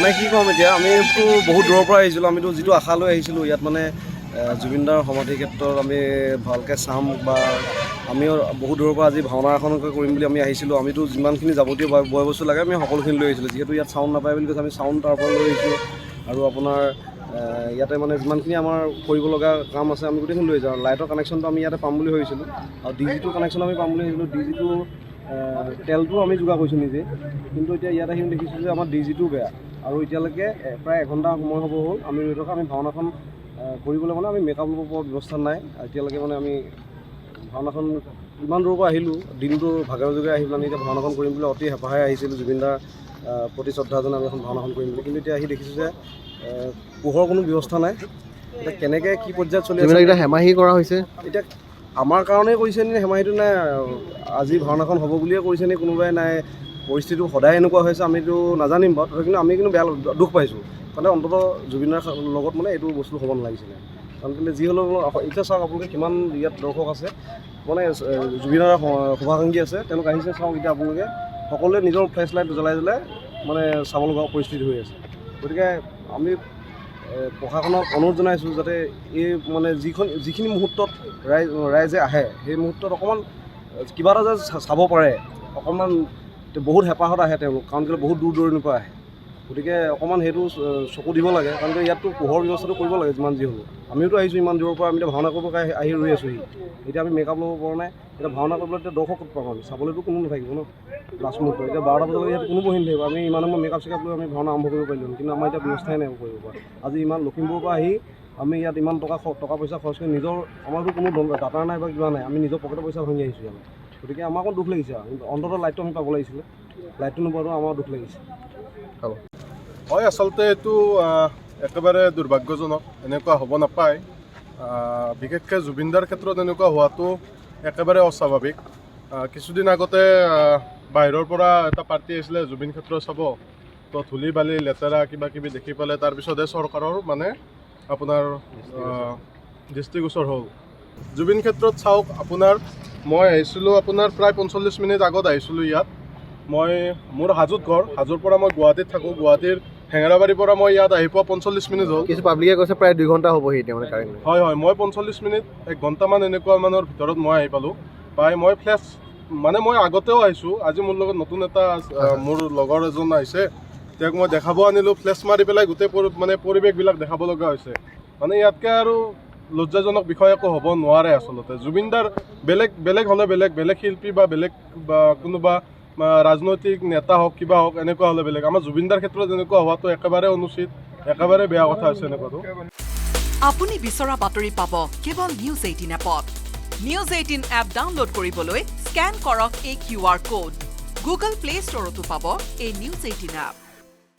মানে কি ক'ম এতিয়া, আমিতো বহুত দূৰৰ পৰা আহিছিলোঁ, আমিতো যিটো আশা লৈ আহিছিলোঁ ইয়াত মানে জুবিনদাৰ সমাধি ক্ষেত্ৰত আমি ভালকৈ চাম বা আমিও বহুত দূৰৰ পৰা আজি ভাওনা এখনকৈ কৰিম বুলি আমি আহিছিলোঁ। আমিতো যিমানখিনি যাৱতীয় বয় বস্তু লাগে আমি সকলোখিনি লৈ আহিছিলোঁ। যিহেতু ইয়াত চাউণ্ড নাপায় বুলি কৈছে, আমি চাউণ্ড তাৰ পৰা লৈ আহিছোঁ। আৰু আপোনাৰ ইয়াতে মানে যিমানখিনি আমাৰ কৰিব লগা কাম আছে আমি গোটেইখিনি লৈ যাওঁ। লাইটৰ কানেকশ্যনটো আমি ইয়াতে পাম বুলি ভাবিছিলোঁ, আৰু DG2 কানেকশ্যন আমি পাম বুলি ভাবিছিলোঁ। DG2 তেলটো আমি যোগাৰ কৰিছোঁ নিজে, কিন্তু এতিয়া ইয়াত আহি দেখিছোঁ যে আমাৰ DG2 বেয়া। আৰু এতিয়ালৈকে প্ৰায় এঘণ্টা সময় হ'ব হ'ল আমি ৰৈ থকা। আমি ভাওনাখন কৰিবলৈ মানে আমি মেকআপ ল'ব পৰা ব্যৱস্থা নাই এতিয়ালৈকে। মানে আমি ভাওনাখন ইমান দূৰৰ পৰা আহিলোঁ, দিনটো ভাগৰে যোগে আহি পেলাই এতিয়া ভাওনাখন কৰিম বুলি অতি হেঁপাহে আহিছিলোঁ। জুবিনদাৰ প্ৰতি শ্ৰদ্ধা জনাই আমি এখন ভাওনাখন কৰিম বুলি, কিন্তু এতিয়া আহি দেখিছোঁ যে পোহৰৰ কোনো ব্যৱস্থা নাই। এতিয়া কেনেকৈ কি পৰ্যায়ত চলি আছে, এতিয়া হেমাহি কৰা হৈছে। এতিয়া আমাৰ কাৰণেই কৰিছে নে হেমাহিটো, নাই আজি ভাওনাখন হ'ব বুলিয়ে কৰিছে নে কোনোবাই, নাই পৰিস্থিতিটো সদায় এনেকুৱা হৈছে আমিতো নাজানিম বাৰু। তথাপিও আমি কিন্তু বেয়া দুখ পাইছোঁ, মানে অন্ততঃ জুবিনৰ লগত মানে এইটো বস্তু হ'ব নালাগিছিলে। কাৰণ কেলৈ যি হ'লেও এতিয়া চাওক আপোনালোকে কিমান ইয়াত দৰ্শক আছে, মানে জুবিনৰ শুভাকাংক্ষী আছে, তেওঁলোক আহিছে। চাওক এতিয়া আপোনালোকে সকলোৱে নিজৰ ফ্লেছ লাইট জ্বলাই মানে চাব লগা পৰিস্থিতি হৈ আছে। গতিকে আমি প্ৰশাসনক অনুৰোধ জনাইছোঁ যাতে এই মানে যিখিনি মুহূৰ্তত ৰাইজে আহে সেই মুহূৰ্তত অকণমান কিবা এটা যে চাব পাৰে, অকণমান বহুত হেঁপাহত আহে তেওঁলোক, কাৰণ কেলৈ বহুত দূৰ দূৰণিৰ পৰা আহে। গতিকে অকণমান সেইটো চকু দিব লাগে, কাৰণ ইয়াততো পোহৰ ব্যৱস্থাটো কৰিব লাগে যিমান যি হ'লেও। আমিওতো আহিছোঁ ইমান দূৰৰ পৰা, আমি এতিয়া ভাওনা কৰিব আহি ৰৈ আছোঁহি। এতিয়া আমি মেকআপ ল'ব পৰা নাই, এতিয়া ভাওনা কৰিবলৈ এতিয়া দৰ্শক ক'ত পাম আমি, চাবলৈতো কোনো নাথাকিব ন লাষ্ট মুহূৰ্ত। এতিয়া 12টা বজালৈকে ইয়াত কোনো বহি নাথাকিব, আমি ইমান সময় মেকআপ চেকআপ লৈ আমি ভাওনা আৰম্ভ কৰিব পাৰিলোঁ, কিন্তু আমাৰ এতিয়া ব্যৱস্থাই নাই কৰিব পৰা। আজি ইমান লখিমপুৰৰ পৰা আহি আমি ইয়াত ইমান টকা পইচা খৰচ কৰি আমাৰতো কোনো ডাটা নাই বা কিবা নাই, আমি নিজৰ পকেটৰ পইচা ভাঙি আহিছোঁ ইয়াত। গতিকে আমাৰ অকণ দুখ লাগিছে, আৰু অন্ততঃ লাইটটো আমি পাব লাগিছিলে, লাইটটো নোপোৱাটো আমাৰ দুখ লাগিছে। হয়, আচলতে এইটো একেবাৰে দুৰ্ভাগ্যজনক, এনেকুৱা হ'ব নাপায়। বিশেষকৈ জুবিনদাৰ ক্ষেত্ৰত এনেকুৱা হোৱাটো একেবাৰে অস্বাভাৱিক। কিছুদিন আগতে বাহিৰৰ পৰা এটা পাৰ্টি আহিছিলে জুবিন ক্ষেত্ৰ চাব, তো ধূলি বালি লেতেৰা কিবা কিবি দেখি পেলাই তাৰপিছতহে চৰকাৰৰ মানে আপোনাৰ দৃষ্টিগোচৰ হ'ল। জুবিন ক্ষেত্ৰত চাওক, আপোনাৰ মই আহিছিলোঁ আপোনাৰ প্ৰায় 45 মিনিট আগত আহিছিলোঁ ইয়াত। মই মোৰ হাজোত ঘৰ, হাজোৰ পৰা মই গুৱাহাটীত থাকোঁ। গুৱাহাটীৰ হেঙেৰাবাৰীৰ পৰা মই ইয়াত আহি পোৱা 45 মিনিট হ'ল। কিছু পাব্লিকে কৈছে প্ৰায় 2 ঘণ্টা হ'বহি এতিয়া মানে কাৰেণ্ট। হয় হয়, মই 45 মিনিট 1 ঘণ্টামান এনেকুৱা মানৰ ভিতৰত মই আহি পালোঁ। মই ফ্লেছ মানে মই আগতেও আহিছোঁ, আজি মোৰ লগত নতুন এটা মোৰ লগৰ এজন আহিছে, তেওঁক মই দেখাব আনিলোঁ। ফ্লেছ মাৰি পেলাই গোটেই মানে পৰিৱেশবিলাক দেখাব লগা হৈছে। মানে ইয়াতকৈ আৰু লজ্জাজনক বিষয় একো হ'ব নোৱাৰে আচলতে। জুবিনদাৰ বেলেগ হ'লে বেলেগ শিল্পী বা বেলেগ বা কোনোবা ৰাজনৈতিক নেতা হওক কিবা হওক এনেকুৱা হ'লে বেলেগ। আমাৰ জুবিনদাৰ ক্ষেত্ৰত এনেকুৱা হোৱাটো একেবাৰে অনুচিত, একেবাৰে বেয়া কথা হৈছে এনেকুৱাটো। আপুনি বিচৰা বাতৰি পাব কেৱল নিউজ 18 এপত। নিউজ 18 এপ ডাউনলোড কৰিবলৈ স্কেন কৰক এই QR কোড। গুগল প্লে ষ্টৰতো পাব এই নিউজ 18 এপ।